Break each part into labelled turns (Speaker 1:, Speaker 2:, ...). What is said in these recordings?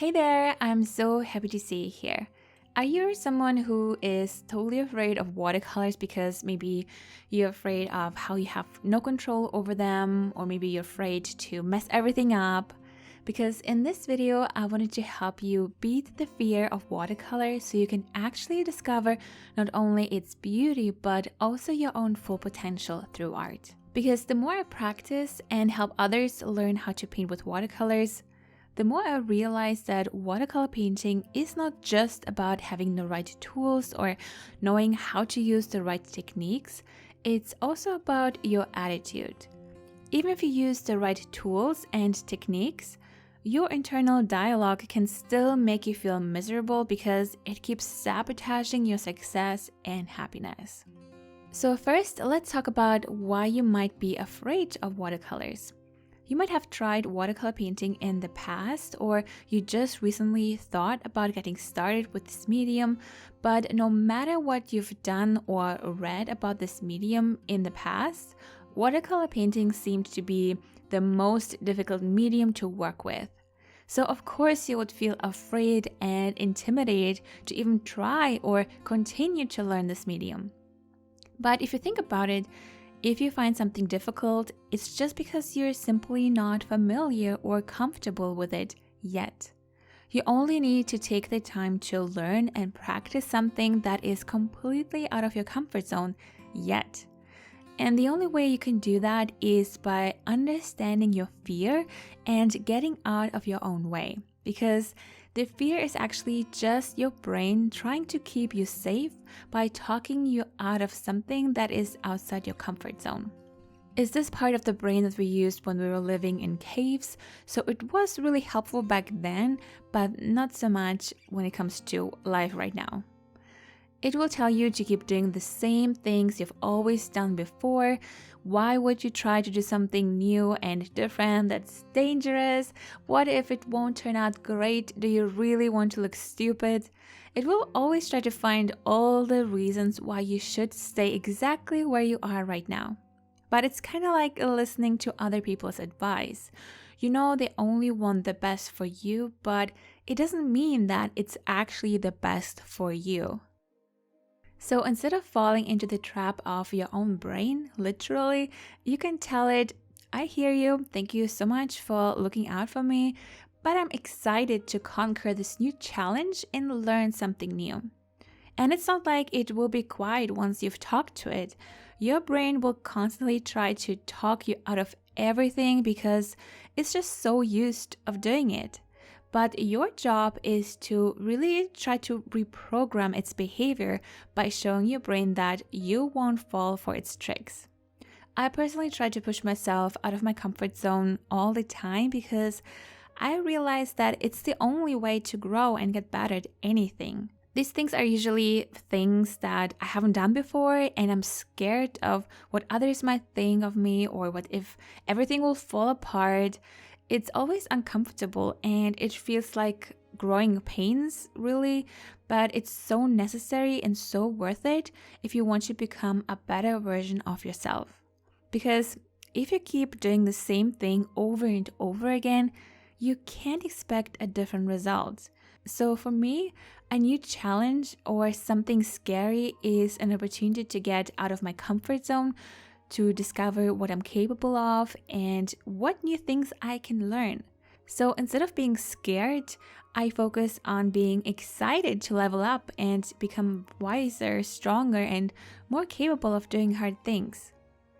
Speaker 1: Hey there, I'm so happy to see you here. Are you someone who is totally afraid of watercolors because maybe you're afraid of how you have no control over them, or maybe you're afraid to mess everything up? Because in this video, I wanted to help you beat the fear of watercolor so you can actually discover not only its beauty but also your own full potential through art. Because the more I practice and help others learn how to paint with watercolors, the more I realize that watercolor painting is not just about having the right tools or knowing how to use the right techniques, it's also about your attitude. Even if you use the right tools and techniques, your internal dialogue can still make you feel miserable because it keeps sabotaging your success and happiness. So first, let's talk about why you might be afraid of watercolors. You might have tried watercolor painting in the past, or you just recently thought about getting started with this medium, but no matter what you've done or read about this medium in the past, watercolor painting seemed to be the most difficult medium to work with. So of course you would feel afraid and intimidated to even try or continue to learn this medium. But if you think about it, if you find something difficult, it's just because you're simply not familiar or comfortable with it yet. You only need to take the time to learn and practice something that is completely out of your comfort zone yet. And the only way you can do that is by understanding your fear and getting out of your own way. Because the fear is actually just your brain trying to keep you safe by talking you out of something that is outside your comfort zone. Is this part of the brain that we used when we were living in caves? So it was really helpful back then, but not so much when it comes to life right now. It will tell you to keep doing the same things you've always done before. Why would you try to do something new and different that's dangerous? What if it won't turn out great? Do you really want to look stupid? It will always try to find all the reasons why you should stay exactly where you are right now. But it's kind of like listening to other people's advice. You know they only want the best for you, but it doesn't mean that it's actually the best for you. So instead of falling into the trap of your own brain, literally, you can tell it, I hear you, thank you so much for looking out for me, but I'm excited to conquer this new challenge and learn something new. And it's not like it will be quiet once you've talked to it. Your brain will constantly try to talk you out of everything because it's just so used of doing it. But your job is to really try to reprogram its behavior by showing your brain that you won't fall for its tricks. I personally try to push myself out of my comfort zone all the time because I realize that it's the only way to grow and get better at anything. These things are usually things that I haven't done before, and I'm scared of what others might think of me, or what if everything will fall apart. It's always uncomfortable and it feels like growing pains, really, but it's so necessary and so worth it if you want to become a better version of yourself. Because if you keep doing the same thing over and over again, you can't expect a different result. So for me, a new challenge or something scary is an opportunity to get out of my comfort zone, to discover what I'm capable of and what new things I can learn. So instead of being scared, I focus on being excited to level up and become wiser, stronger, and more capable of doing hard things.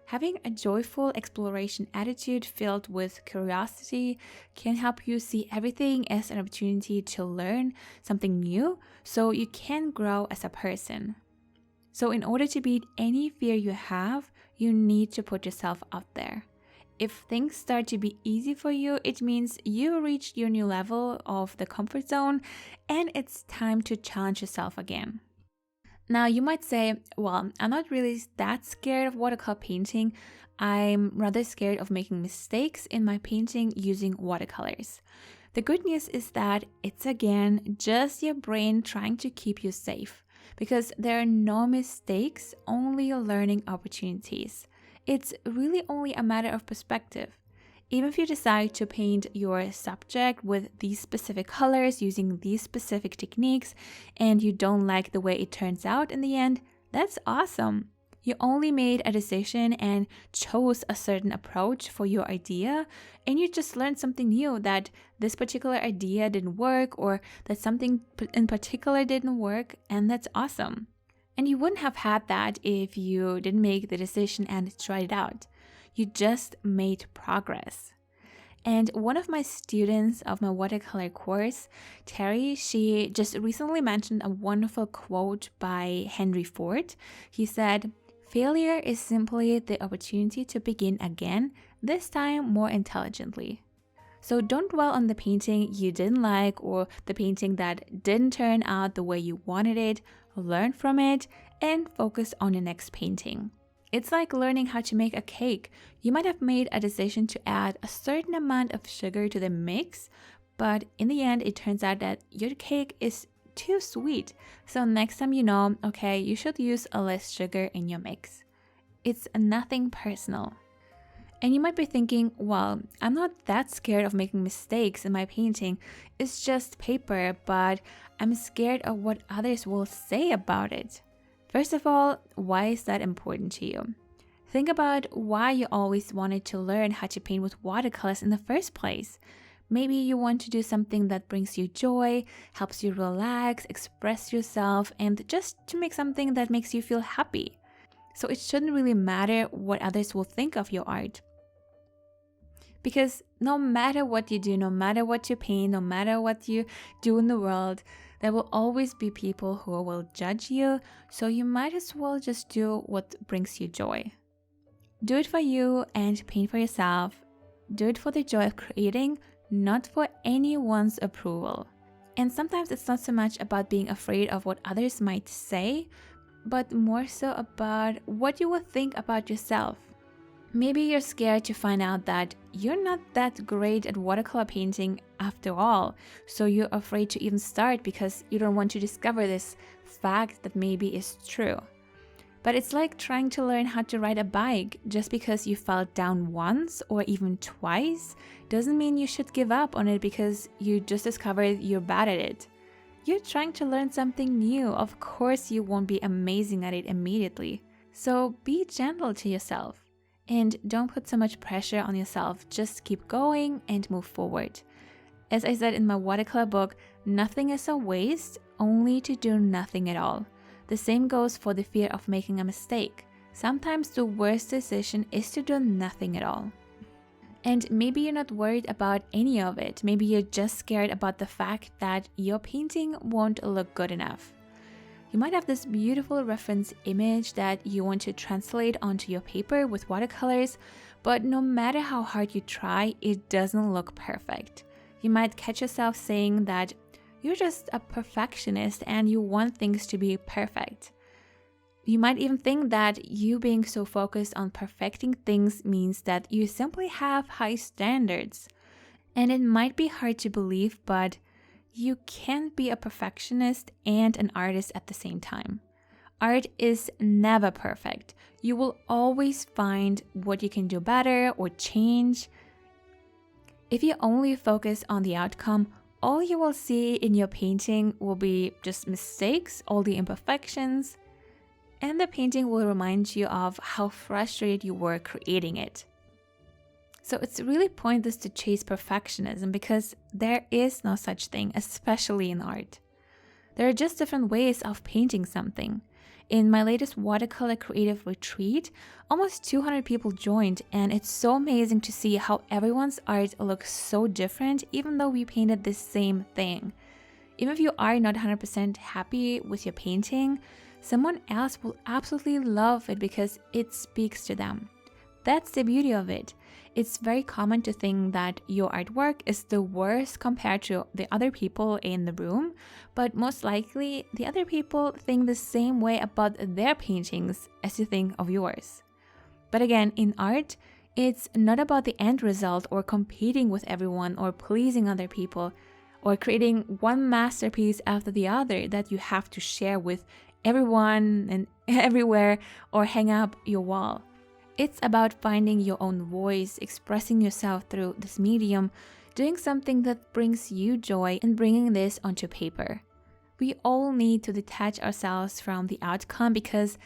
Speaker 1: Having a joyful exploration attitude filled with curiosity can help you see everything as an opportunity to learn something new so you can grow as a person. So in order to beat any fear you have, you need to put yourself out there. If things start to be easy for you, it means you reached your new level of the comfort zone and it's time to challenge yourself again. Now you might say, well, I'm not really that scared of watercolor painting. I'm rather scared of making mistakes in my painting using watercolors. The good news is that it's again just your brain trying to keep you safe. Because there are no mistakes, only learning opportunities. It's really only a matter of perspective. Even if you decide to paint your subject with these specific colors using these specific techniques and you don't like the way it turns out in the end, that's awesome. You only made a decision and chose a certain approach for your idea, and you just learned something new, that this particular idea didn't work or that something in particular didn't work, and that's awesome. And you wouldn't have had that if you didn't make the decision and try it out. You just made progress. And one of my students of my watercolor course, Terry, she just recently mentioned a wonderful quote by Henry Ford. He said, "Failure is simply the opportunity to begin again, this time more intelligently." So don't dwell on the painting you didn't like or the painting that didn't turn out the way you wanted it. Learn from it and focus on the next painting. It's like learning how to make a cake. You might have made a decision to add a certain amount of sugar to the mix, but in the end, it turns out that your cake is too sweet. So next time you know, okay, you should use a less sugar in your mix. It's nothing personal. And you might be thinking, well, I'm not that scared of making mistakes in my painting. It's just paper, but I'm scared of what others will say about it. First of all, why is that important to you? Think about why you always wanted to learn how to paint with watercolors in the first place. Maybe you want to do something that brings you joy, helps you relax, express yourself, and just to make something that makes you feel happy. So it shouldn't really matter what others will think of your art. Because no matter what you do, no matter what you paint, no matter what you do in the world, there will always be people who will judge you, so you might as well just do what brings you joy. Do it for you and paint for yourself. Do it for the joy of creating, not for anyone's approval. And sometimes it's not so much about being afraid of what others might say, but more so about what you will think about yourself. Maybe you're scared to find out that you're not that great at watercolor painting after all, so you're afraid to even start because you don't want to discover this fact that maybe is true. But it's like trying to learn how to ride a bike. Just because you fell down once or even twice doesn't mean you should give up on it because you just discovered you're bad at it. You're trying to learn something new. Of course you won't be amazing at it immediately. So be gentle to yourself. And don't put so much pressure on yourself. Just keep going and move forward. As I said in my watercolor book, nothing is a waste, only to do nothing at all. The same goes for the fear of making a mistake. Sometimes the worst decision is to do nothing at all. And maybe you're not worried about any of it. Maybe you're just scared about the fact that your painting won't look good enough. You might have this beautiful reference image that you want to translate onto your paper with watercolors, but no matter how hard you try, it doesn't look perfect. You might catch yourself saying that you're just a perfectionist and you want things to be perfect. You might even think that you being so focused on perfecting things means that you simply have high standards. And it might be hard to believe, but you can't be a perfectionist and an artist at the same time. Art is never perfect. You will always find what you can do better or change. If you only focus on the outcome, all you will see in your painting will be just mistakes, all the imperfections, and the painting will remind you of how frustrated you were creating it. So it's really pointless to chase perfectionism because there is no such thing, especially in art. There are just different ways of painting something. In my latest watercolor creative retreat, almost 200 people joined, and it's so amazing to see how everyone's art looks so different even though we painted the same thing. Even if you are not 100% happy with your painting, someone else will absolutely love it because it speaks to them. That's the beauty of it. It's very common to think that your artwork is the worst compared to the other people in the room, but most likely the other people think the same way about their paintings as you think of yours. But again, in art, it's not about the end result or competing with everyone or pleasing other people or creating one masterpiece after the other that you have to share with everyone and everywhere or hang up your wall. It's about finding your own voice, expressing yourself through this medium, doing something that brings you joy, and bringing this onto paper. We all need to detach ourselves from the outcome because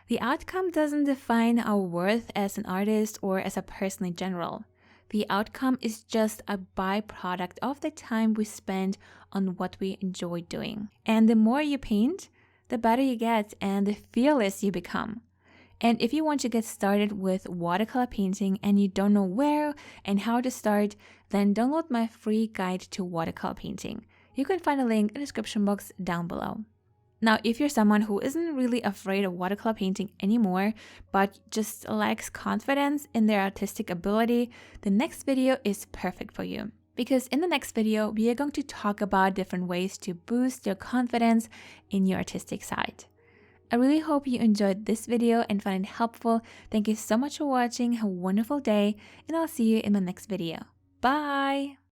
Speaker 1: the outcome doesn't define our worth as an artist or as a person in general. The outcome is just a byproduct of the time we spend on what we enjoy doing. And the more you paint, the better you get and the fearless you become. And if you want to get started with watercolor painting and you don't know where and how to start, then download my free guide to watercolor painting. You can find a link in the description box down below. Now, if you're someone who isn't really afraid of watercolor painting anymore, but just lacks confidence in their artistic ability, the next video is perfect for you. Because in the next video, we are going to talk about different ways to boost your confidence in your artistic side. I really hope you enjoyed this video and found it helpful. Thank you so much for watching. Have a wonderful day, and I'll see you in my next video. Bye!